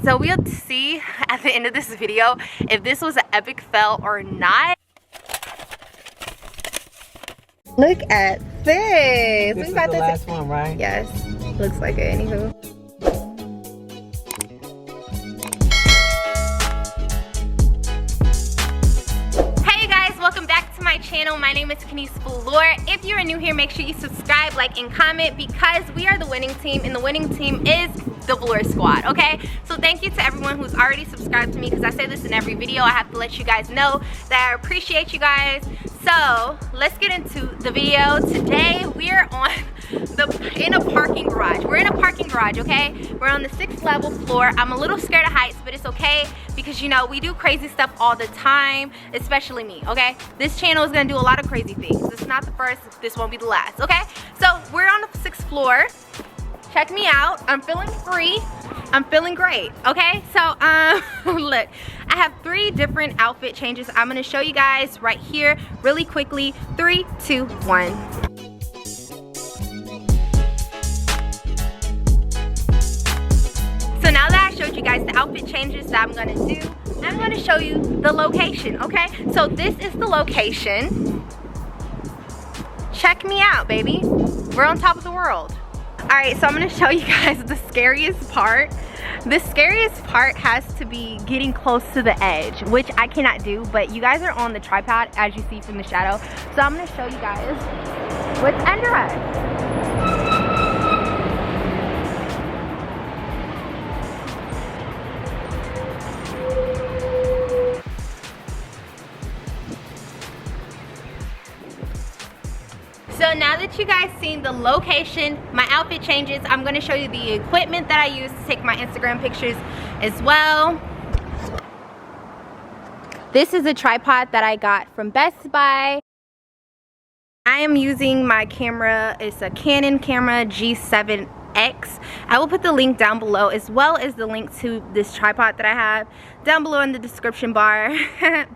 So we'll see at the end of this video if this was an epic fail or not. Look at this. This is the last one, right? Yes. Looks like it, anywho. Welcome back to my channel. My name is Kenise Velour. If you're new here, make sure you subscribe, like, and comment because we are the winning team, and the winning team is the Velour Squad, okay? So thank you to everyone who's already subscribed to me because I say this in every video. I have to let you guys know that I appreciate you guys. So let's get into the video. Today we're on in a parking garage. We're in a parking garage, okay? We're on the 6th level floor. I'm a little scared of heights, but it's okay because, you know, we do crazy stuff all the time, especially me, okay? This channel is gonna do a lot of crazy things. This is not the first, this won't be the last, okay? So we're on the 6th floor. Check me out. I'm feeling free. I'm feeling great, okay? So, look, I have 3 different outfit changes. I'm gonna show you guys right here really quickly. 3, 2, 1. So now that I showed you guys the outfit changes that I'm gonna do, I'm gonna show you the location, okay? So this is the location. Check me out, baby. We're on top of the world. All right, so I'm gonna show you guys the scariest part. The scariest part has to be getting close to the edge, which I cannot do, but you guys are on the tripod as you see from the shadow. So I'm gonna show you guys what's under us. So now that you guys seen the location, my outfit changes, I'm gonna show you the equipment that I use to take my Instagram pictures as well. This is a tripod that I got from Best Buy. I am using my camera, it's a Canon camera G7X. I will put the link down below as well as the link to this tripod that I have down below in the description bar.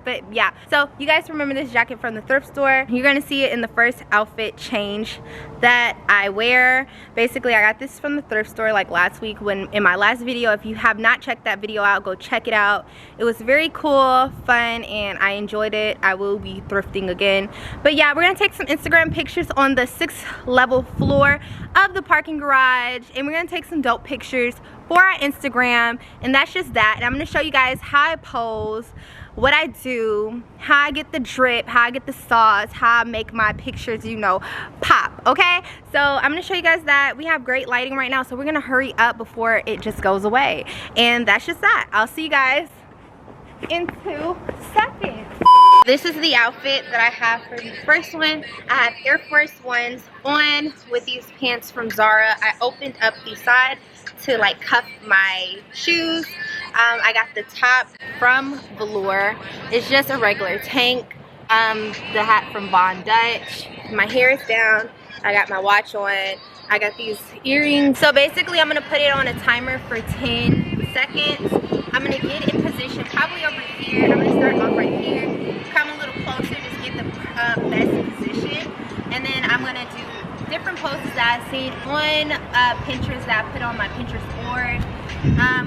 But yeah, so you guys remember this jacket from the thrift store. You're gonna see it in the first outfit change that I wear. Basically, I got this from the thrift store like last week when in my last video. If you have not checked that video out, go check it out. It was very cool, fun, and I enjoyed it. I will be thrifting again. But yeah, we're gonna take some Instagram pictures on the 6th level floor of the parking garage, and we're gonna take some dope pictures for our Instagram, and that's just that. And I'm gonna show you guys how I pose, what I do, how I get the drip, how I get the sauce, how I make my pictures, you know, pop, okay? So I'm gonna show you guys that. We have great lighting right now, so we're gonna hurry up before it just goes away. And that's just that. I'll see you guys in 2 seconds. This is the outfit that I have for the first one. I have Air Force Ones on with these pants from Zara. I opened up the side to like cuff my shoes. I got the top from Velour. It's just a regular tank. The hat from Von Dutch. My hair is down. I got my watch on. I got these earrings. So basically I'm gonna put it on a timer for 10 seconds. I'm gonna get in position probably over here. I'm gonna start off right here. Come a little closer, just get the best position. And then I'm gonna do different poses that I've seen on Pinterest that I put on my Pinterest board.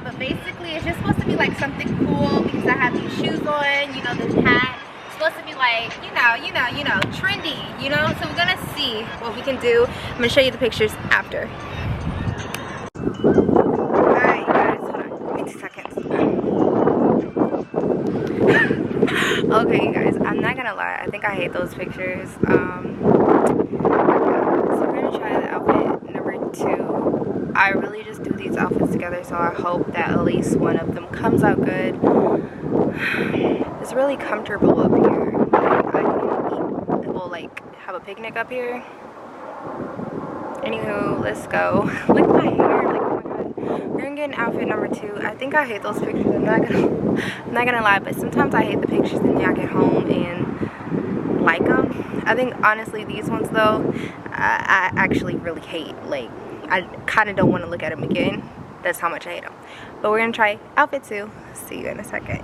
But basically it's just supposed to be like something cool because I have these shoes on, you know, the hat. It's supposed to be like, you know, trendy, you know? So we're gonna see what we can do. I'm gonna show you the pictures after. Alright, you guys, hold on, give me 2 seconds. Okay, you guys, I'm not gonna lie, I think I hate those pictures. So we're gonna try the outfit number 2. I really just do these outfits together, so I hope that at least one of them comes out good. It's really comfortable up here. I can eat, we'll like have a picnic up here. Anywho, let's go. Look at my hair, like, oh my god. We're gonna get an outfit number 2. I think I hate those pictures. I'm not gonna lie, but sometimes I hate the pictures and then I get home and like them. I think honestly these ones though, I actually really hate. Like, I kind of don't want to look at them again. That's how much I hate them. But we're gonna try outfit 2. See you in a second.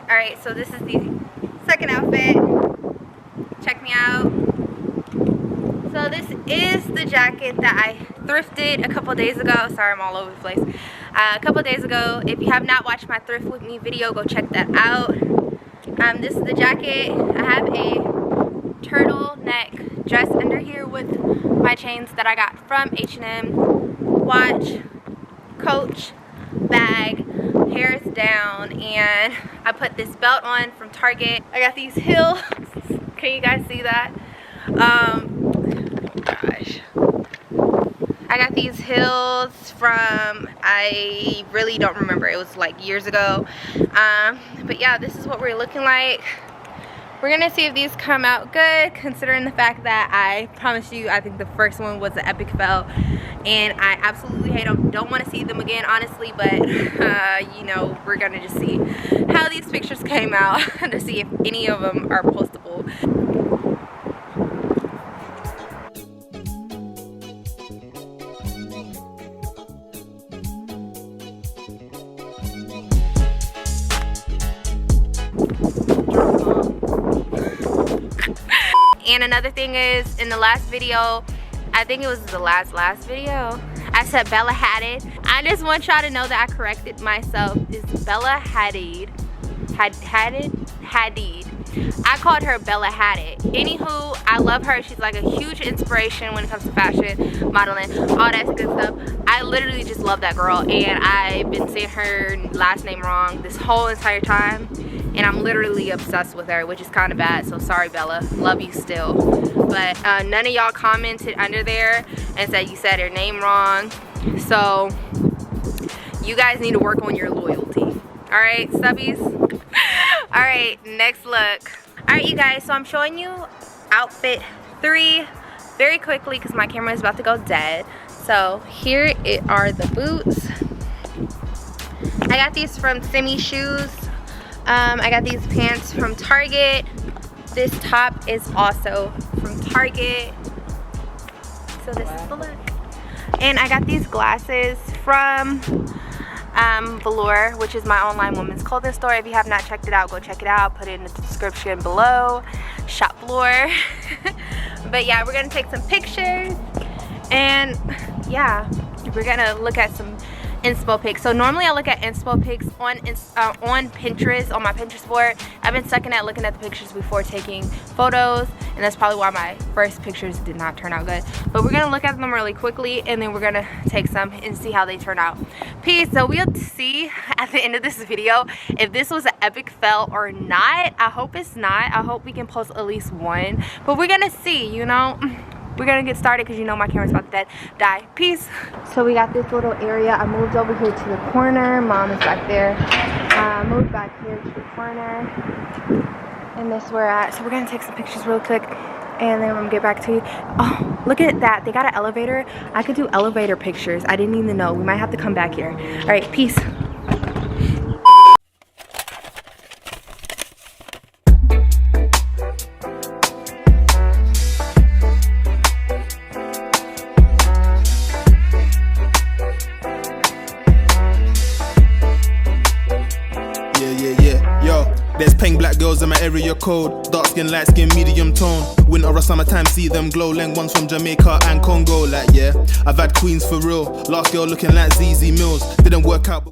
Alright, so this is the second second outfit. Check me out. So this is the jacket that I thrifted a couple days ago. Sorry, I'm all over the place. A couple days ago. If you have not watched my thrift with me video, go check that out. This is the jacket. I have a turtleneck dress under here with my chains that I got from H&M. Watch, Coach, bag, hair is down, and I put this belt on from Target. I got these heels. Can you guys see that? Gosh. I got these heels from, I really don't remember, it was like years ago. But yeah, this is what we're looking like. We're gonna see if these come out good, considering the fact that I promise you, I think the first one was an epic fail, and I absolutely hate them. Don't want to see them again, honestly, but you know, we're gonna just see how these pictures came out to see if any of them are postable. And another thing is, in the last video, I think it was the last video, I said Bella Hadid. I just want y'all to know that I corrected myself. It's Bella Hadid. Hadid. I called her Bella Hadid. Anywho, I love her. She's like a huge inspiration when it comes to fashion, modeling, all that good stuff. I literally just love that girl, and I've been saying her last name wrong this whole entire time. And I'm literally obsessed with her, which is kind of bad, so sorry Bella, love you still. But none of y'all commented under there and said you said her name wrong, so you guys need to work on your loyalty. Alright, stubbies? Alright, next look. Alright you guys, so I'm showing you outfit 3 very quickly because my camera is about to go dead. So here are the boots. I got these from Simi Shoes. I got these pants from Target. This top is also from Target. So this is the look. And I got these glasses from Velour, which is my online women's clothing store. If you have not checked it out, go check it out. I'll put it in the description below. Shop Velour. But yeah, we're gonna take some pictures. And yeah, we're gonna look at some inspo pics. So normally I look at inspo pics on Pinterest, on my Pinterest board. I've been sucking at looking at the pictures before taking photos, and that's probably why my first pictures did not turn out good. But we're gonna look at them really quickly, and then we're gonna take some and see how they turn out. Peace. So we'll see at the end of this video if this was an epic fail or not. I hope it's not. I hope we can post at least one, but we're gonna see, you know. We're gonna get started because you know my camera's about to die. Peace. So we got this little area. I moved over here to the corner. Mom is back there. Moved back here to the corner. And this is where we're at. So we're gonna take some pictures real quick, and then I'm gonna get back to you. Oh, look at that. They got an elevator. I could do elevator pictures. I didn't even know. We might have to come back here. All right, peace. There's pink black girls in my area code. Dark skin, light skin, medium tone. Winter or summertime, see them glow. Leng ones from Jamaica and Congo. Like yeah, I've had queens for real. Last girl looking like ZZ Mills. Didn't work out.